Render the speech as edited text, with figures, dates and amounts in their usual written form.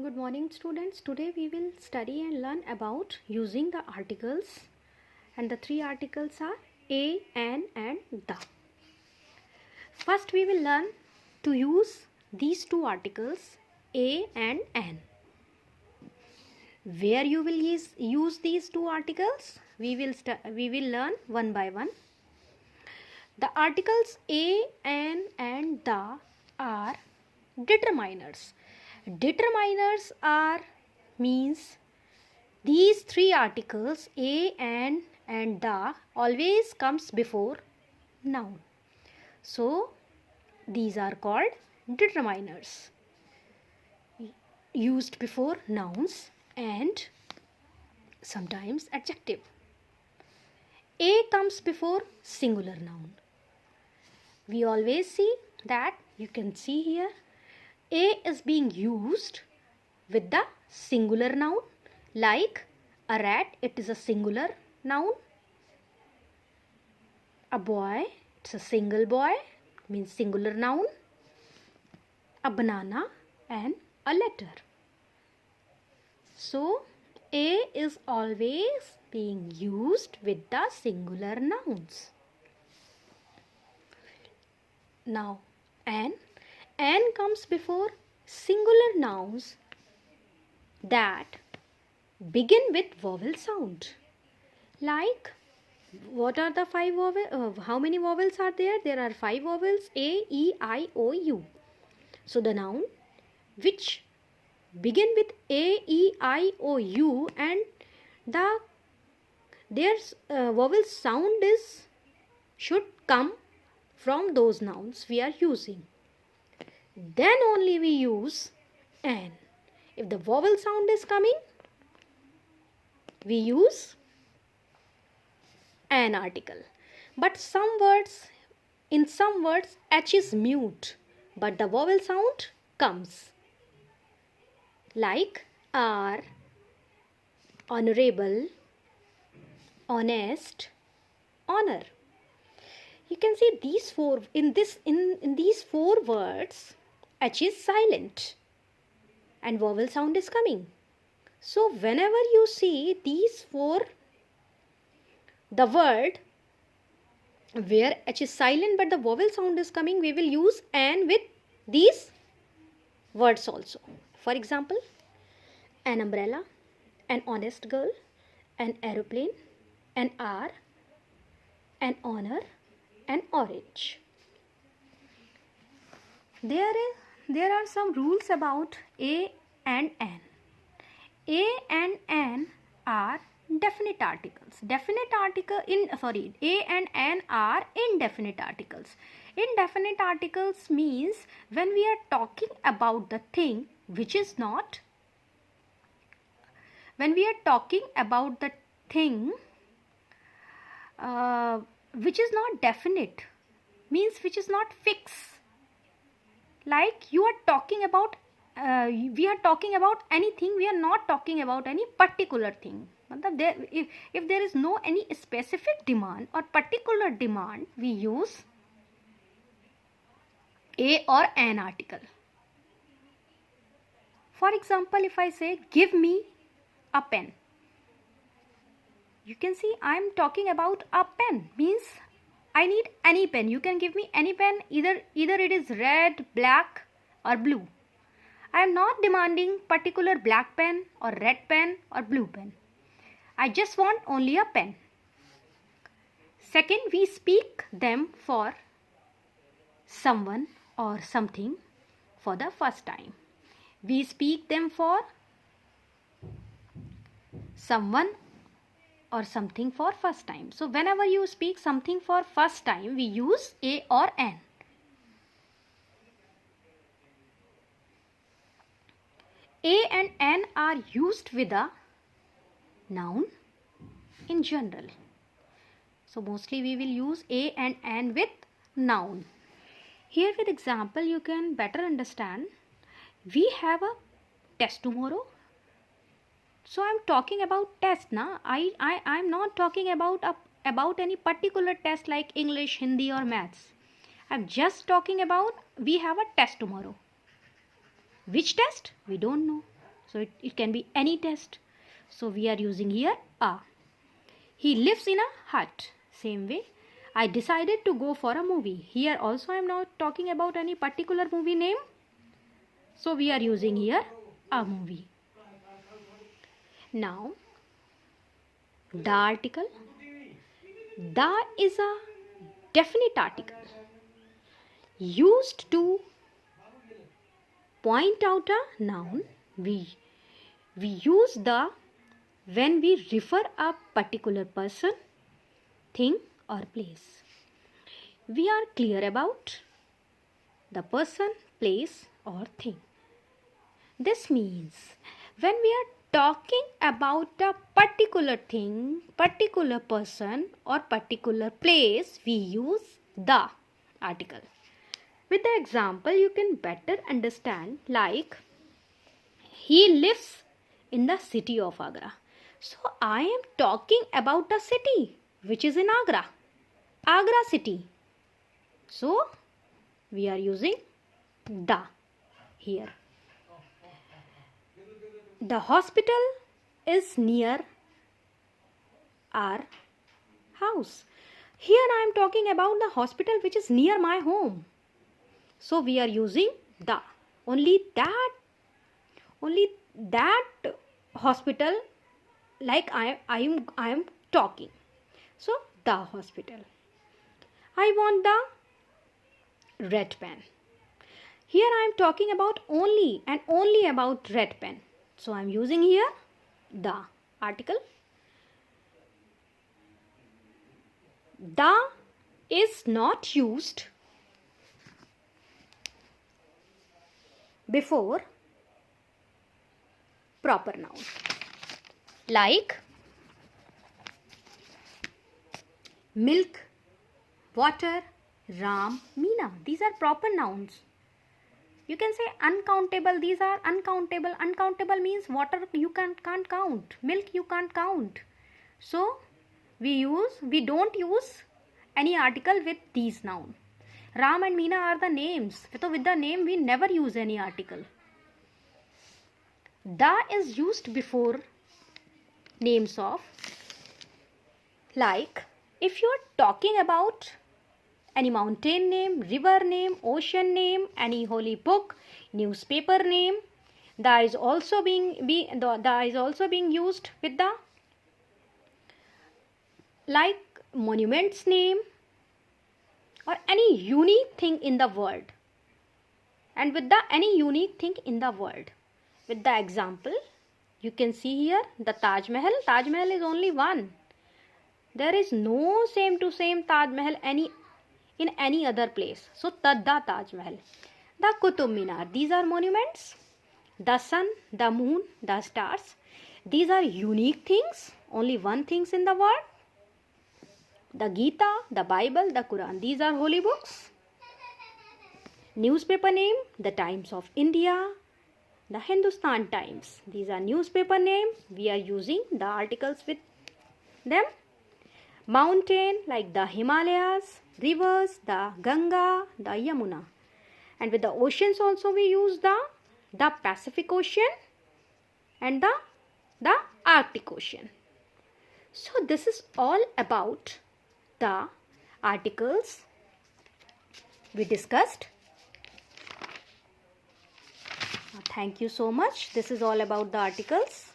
Good morning, students. Today we will study and learn about using the articles, and the three articles are a, an and the. First we will learn to use these two articles, a and an. Where you will use these two articles, we will learn one by one. The articles a, an and the are determiners. Determiners are means these three articles a, an and the always comes before noun. So these are called determiners, used before nouns and sometimes adjective. A comes before singular noun. We always see that, you can see here, a is being used with the singular noun, like a rat, it is a singular noun. A boy, it's a single boy, means singular noun. A banana and a letter. So a is always being used with the singular nouns. Now an comes before singular nouns that begin with vowel sound. Like, what are the five vowels? How many vowels are there? There are five vowels: a, e, I, o, u. So the noun which begin with a, e, I, o, u and their vowel sound should come from those nouns we are using. Then only we use an. If the vowel sound is coming, we use an article. But in some words h is mute, but the vowel sound comes. Like are, honorable, honest, honor. You can see these four in these four words h is silent and vowel sound is coming. So whenever you see these four, the word where h is silent but the vowel sound is coming, we will use an with these words also. For example, an umbrella, an honest girl, an aeroplane, an hour, an honor, an orange. There are some rules about a and an. A and an are definite articles. A and an are indefinite articles. Indefinite articles means when we are talking about the thing which is not, which is not definite, means which is not fixed. Like we are talking about anything, we are not talking about any particular thing. If there is no any specific demand or particular demand, we use a or an article. For example, if I say give me a pen, you can see I am talking about a pen, means I need any pen. You can give me any pen, either it is red, black or blue. I am not demanding particular black pen or red pen or blue pen. I just want only a pen. Second, we speak them for someone or something for the first time. We speak them for someone or something for first time. So whenever you speak something for first time, we use a or an. A and an are used with a noun in general. So mostly we will use a and an with noun. Here with example you can better understand. We have a test tomorrow. So I am talking about test now. I am not talking about any particular test like English, Hindi or maths. I am just talking about we have a test tomorrow. Which test? We don't know. So it can be any test. So we are using here a. He lives in a hut. Same way. I decided to go for a movie. Here also I am not talking about any particular movie name. So we are using here a movie. Now the article. The is a definite article used to point out a noun. We use the when we refer a particular person, thing or place. We are clear about the person, place or thing. This means when we are talking about a particular thing, particular person or particular place, we use the article. With the example, you can better understand, like he lives in the city of Agra. So I am talking about a city which is in Agra. Agra city. So we are using the here. The hospital is near our house. Here I am talking about the hospital which is near my home. So we are using the. Only that hospital, like I am talking. So the hospital. I want the red pen. Here I am talking about only and only about red pen. So I am using here the article. The is not used before proper noun. Like milk, water, Ram, Meena. These are proper nouns. You can say uncountable. These are uncountable. Uncountable means water you can't count. Milk you can't count. So we don't use any article with these nouns. Ram and Meena are the names. So with the name we never use any article. The is used before names of, like if you are talking about any mountain name, river name, ocean name, any holy book, newspaper name, the is also being used with the, like monuments name or any unique thing in the world, and with the any unique thing in the world. With the example, you can see here the Taj Mahal. Taj Mahal is only one. There is no same to same Taj Mahal in any other place. So the Taj Mahal. The Qutub Minar. These are monuments. The sun, the moon, the stars. These are unique things. Only one things in the world. The Gita, the Bible, the Quran. These are holy books. Newspaper name, the Times of India, the Hindustan Times. These are newspaper name. We are using the articles with them. Mountain, like the Himalayas. Rivers, the Ganga, the Yamuna. And with the oceans also we use the Pacific Ocean and the Arctic Ocean. So this is all about the articles we discussed. Thank you so much. This is all about the articles.